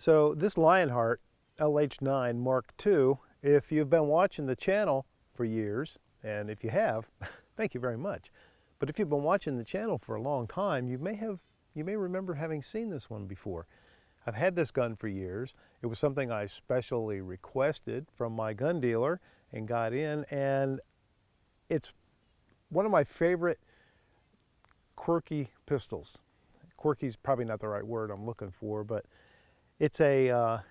So this Lionheart LH9 Mark II, if you've been watching the channel for years, and if you have, thank you very much. But if you've been watching the channel for a long time, you may remember having seen this one before. I've had this gun for years. It was something I specially requested from my gun dealer and got in, and it's one of my favorite quirky pistols. Quirky is probably not the right word I'm looking for, but it's a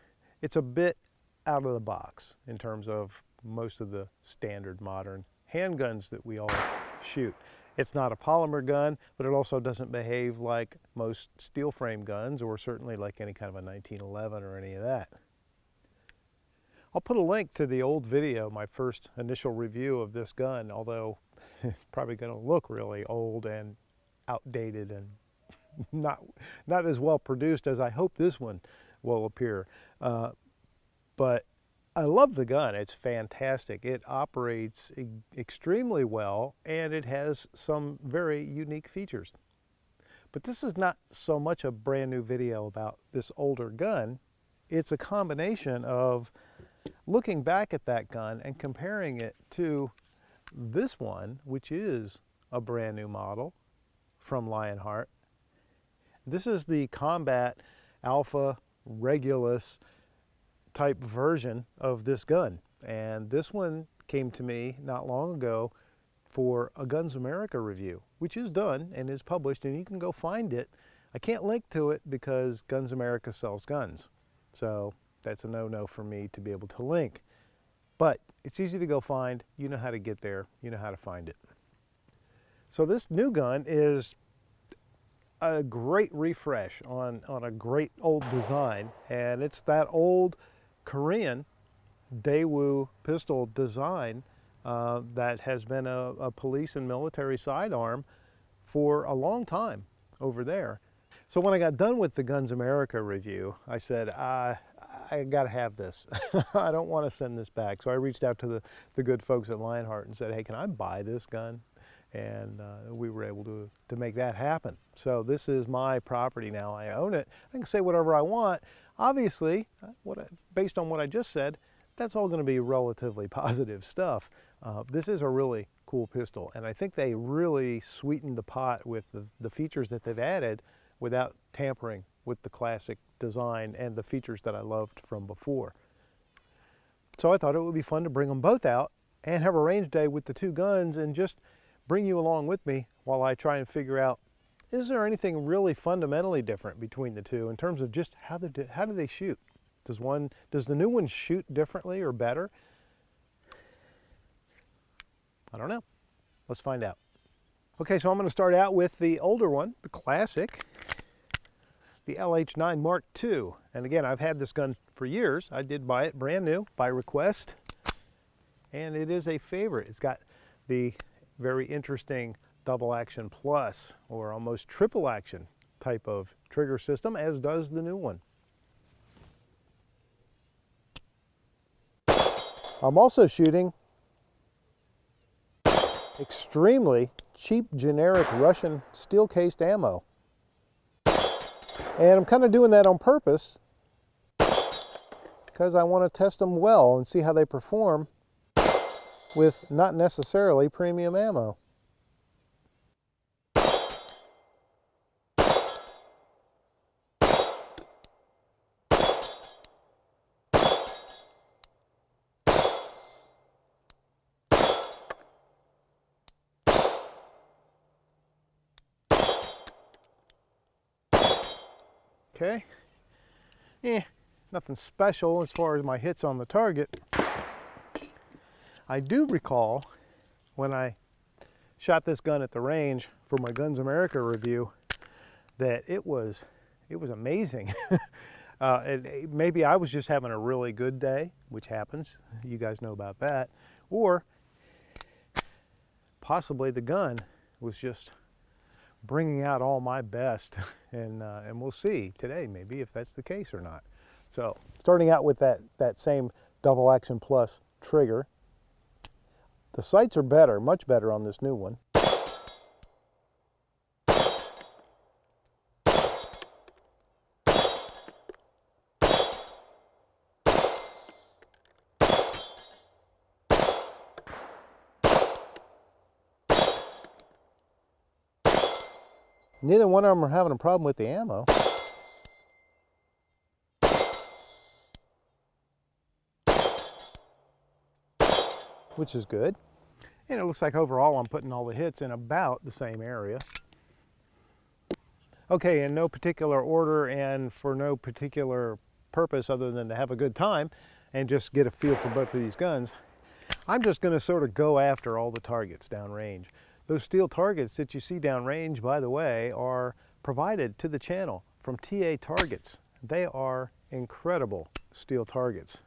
bit out of the box in terms of most of the standard modern handguns that we all shoot. It's not a polymer gun, but it also doesn't behave like most steel frame guns, or certainly like any kind of a 1911 or any of that. I'll put a link to the old video, my first initial review of this gun, although it's probably going to look really old and outdated and not as well produced as I hope this one will appear. But I love the gun. It's fantastic. It operates extremely well, and it has some very unique features. But this is not so much a brand new video about this older gun. It's a combination of looking back at that gun and comparing it to this one, which is a brand new model from Lionheart. This is the Combat Regulus type version of this gun, and this one came to me not long ago for a Guns America review, which is done and is published, and you can go find it. I can't link to it because Guns America sells guns, so that's a no-no for me to be able to link, but it's easy to go find. You know how to get there, you know how to find it. So this new gun is a great refresh on a great old design, and it's that old Korean Daewoo pistol design that has been a police and military sidearm for a long time over there. So when I got done with the Guns America review, I said, I gotta have this. I don't want to send this back. So I reached out to the good folks at Lionheart and said, hey, can I buy this gun? And we were able to make that happen. So this is my property now. I own it. I can say whatever I want. Obviously, based on what I just said, that's all going to be relatively positive stuff. This is a really cool pistol, and I think they really sweetened the pot with the features that they've added without tampering with the classic design and the features that I loved from before. So I thought it would be fun to bring them both out and have a range day with the two guns and just bring you along with me while I try and figure out, is there anything really fundamentally different between the two in terms of just how do they shoot? Does the new one shoot differently or better? I don't know. Let's find out. Okay, so I'm going to start out with the older one, the classic, the LH9 Mark II. And again, I've had this gun for years. I did buy it brand new by request, and it is a favorite. It's got the very interesting double action plus, or almost triple action type of trigger system, as does the new one. I'm also shooting extremely cheap generic Russian steel cased ammo, and I'm kind of doing that on purpose because I want to test them well and see how they perform with not necessarily premium ammo. Okay, nothing special as far as my hits on the target. I do recall when I shot this gun at the range for my Guns America review that it was amazing. Maybe I was just having a really good day, which happens. You guys know about that. Or possibly the gun was just bringing out all my best, and we'll see today maybe if that's the case or not. So starting out with that same double action plus trigger. The sights are better, much better on this new one. Neither one of them are having a problem with the ammo. Which is good. And it looks like overall I'm putting all the hits in about the same area. Okay, in no particular order and for no particular purpose other than to have a good time and just get a feel for both of these guns, I'm just going to sort of go after all the targets downrange. Those steel targets that you see downrange, by the way, are provided to the channel from TA Targets. They are incredible steel targets.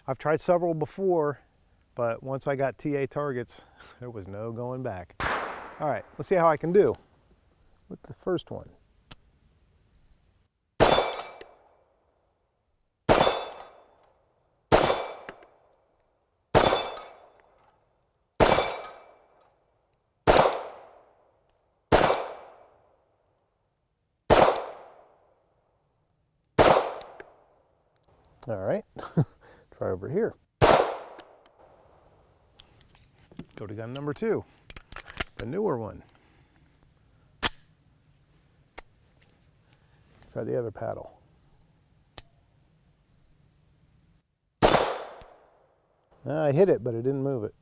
I've tried several before, but once I got TA Targets, there was no going back. All right, let's see how I can do with the first one. All right, try over here. Go to gun number 2, the newer one. Try the other paddle. I hit it, but it didn't move it.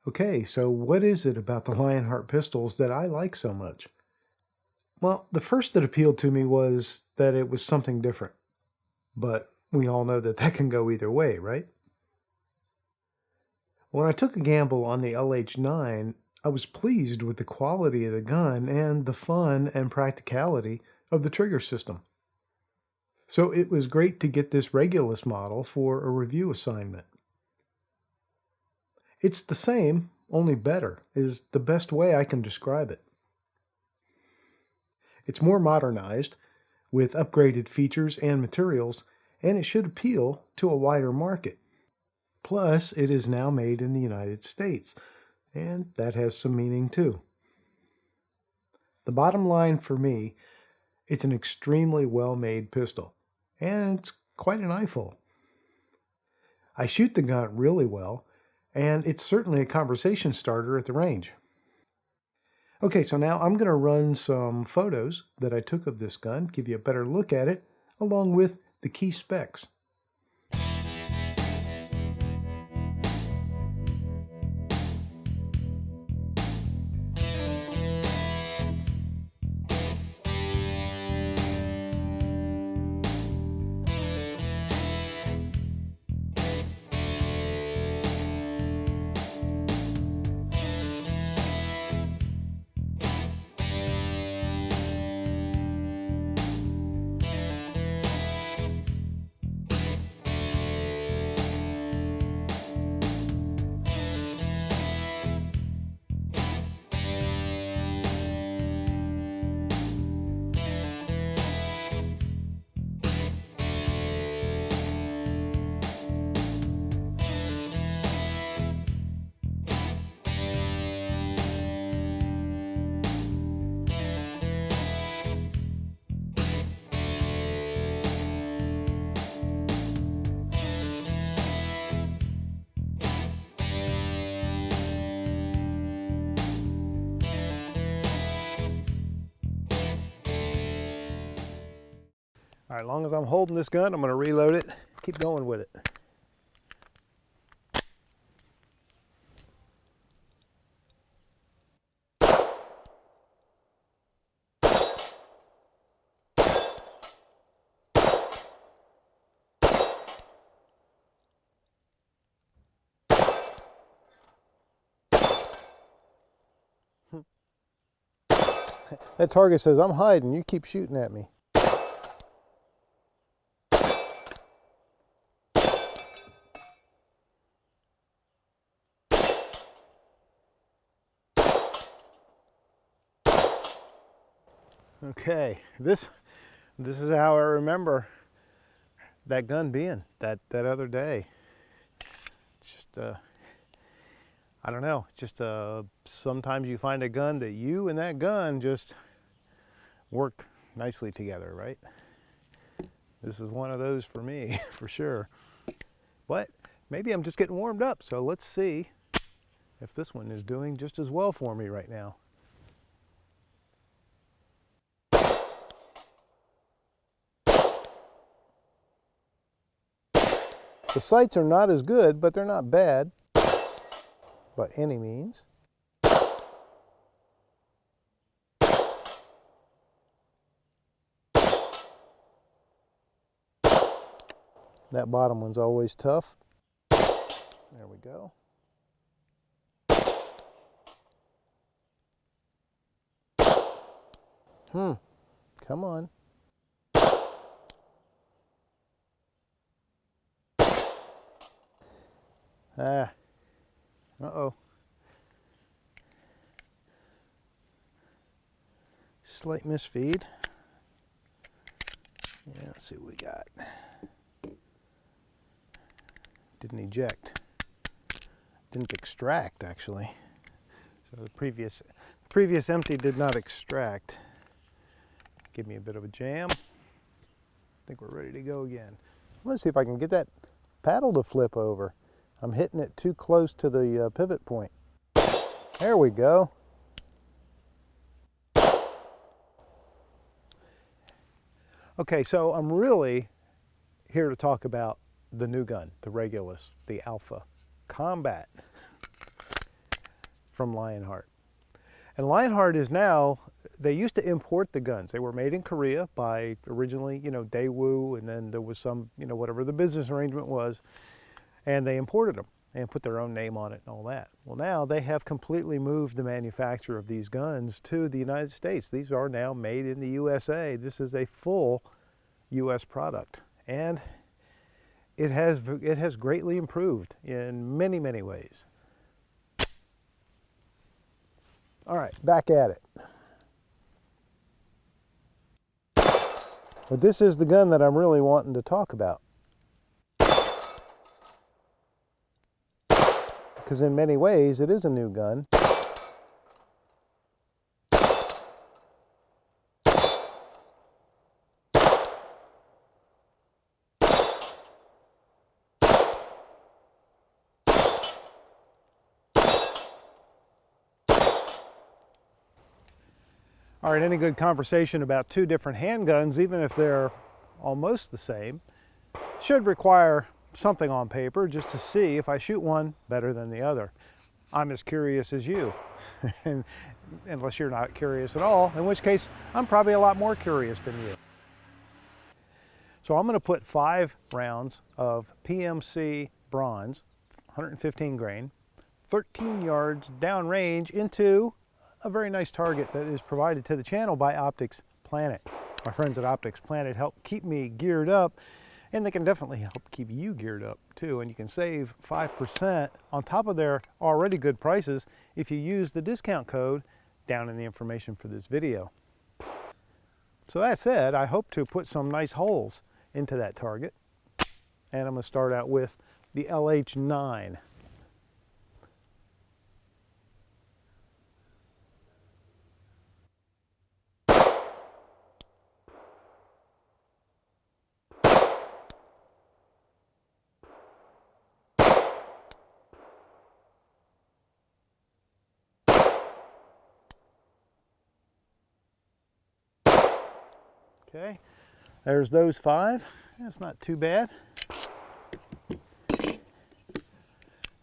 Okay, so what is it about the Lionheart pistols that I like so much? Well, the first that appealed to me was that it was something different. But we all know that that can go either way, right? When I took a gamble on the LH9, I was pleased with the quality of the gun and the fun and practicality of the trigger system. So it was great to get this Regulus model for a review assignment. It's the same, only better, is the best way I can describe it. It's more modernized, with upgraded features and materials, and it should appeal to a wider market. Plus, it is now made in the United States, and that has some meaning too. The bottom line for me, it's an extremely well-made pistol, and it's quite an eyeful. I shoot the gun really well, and it's certainly a conversation starter at the range. Okay, so now I'm going to run some photos that I took of this gun, give you a better look at it, along with the key specs. All right, as long as I'm holding this gun, I'm going to reload it, keep going with it. That target says, I'm hiding, you keep shooting at me. Okay, this is how I remember that gun being that other day. It's just I don't know, just sometimes you find a gun that you and that gun just work nicely together, right? This is one of those for me, for sure. But maybe I'm just getting warmed up, so let's see if this one is doing just as well for me right now. The sights are not as good, but they're not bad by any means. That bottom one's always tough. There we go. Come on. Uh-oh. Slight misfeed. Yeah, let's see what we got. Didn't eject. Didn't extract, actually. So the previous empty did not extract. Give me a bit of a jam. I think we're ready to go again. Let's see if I can get that paddle to flip over. I'm hitting it too close to the pivot point. There we go. Okay, so I'm really here to talk about the new gun, the Regulus, the Alpha Combat from Lionheart. And Lionheart is now, they used to import the guns. They were made in Korea by originally, Daewoo, and then there was some, whatever the business arrangement was, and they imported them and put their own name on it and all that. Well, now they have completely moved the manufacture of these guns to the United States. These are now made in the USA. This is a full US product. And it has greatly improved in many, many ways. All right, back at it. But this is the gun that I'm really wanting to talk about. Because in many ways, it is a new gun. All right, any good conversation about two different handguns, even if they're almost the same, should require something on paper just to see if I shoot one better than the other. I'm as curious as you, and unless you're not curious at all, in which case I'm probably a lot more curious than you. So I'm going to put 5 rounds of PMC bronze, 115 grain, 13 yards downrange into a very nice target that is provided to the channel by Optics Planet. My friends at Optics Planet help keep me geared up, and they can definitely help keep you geared up too. And you can save 5% on top of their already good prices if you use the discount code down in the information for this video. So that said, I hope to put some nice holes into that target. And I'm going to start out with the LH9. Okay, there's those 5. That's not too bad. And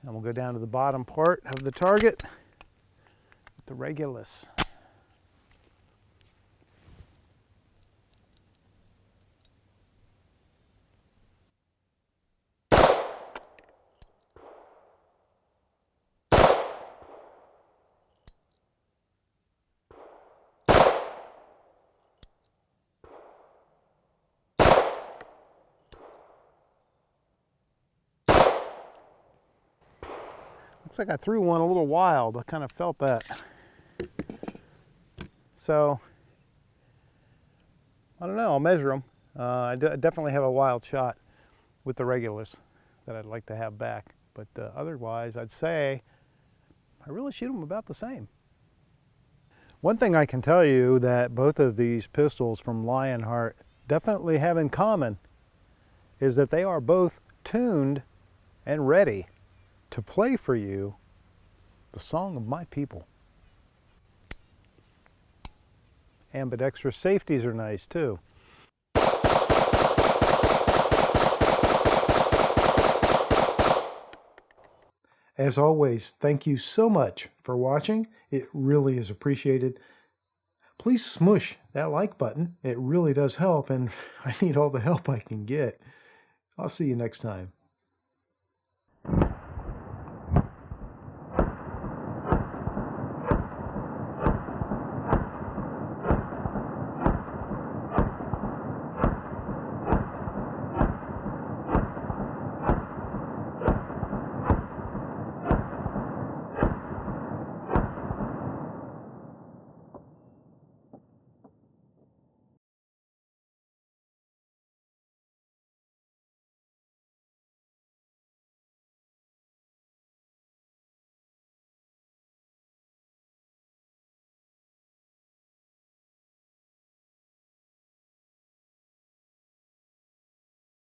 we'll go down to the bottom part of the target with the Regulus. Looks like I threw one a little wild. I kind of felt that. So, I don't know, I'll measure them. I definitely have a wild shot with the Regulus that I'd like to have back. But otherwise, I'd say I really shoot them about the same. One thing I can tell you that both of these pistols from Lionheart definitely have in common is that they are both tuned and ready to play for you the song of my people. Ambidextrous safeties are nice too. As always, thank you so much for watching. It really is appreciated. Please smush that like button. It really does help, and I need all the help I can get. I'll see you next time.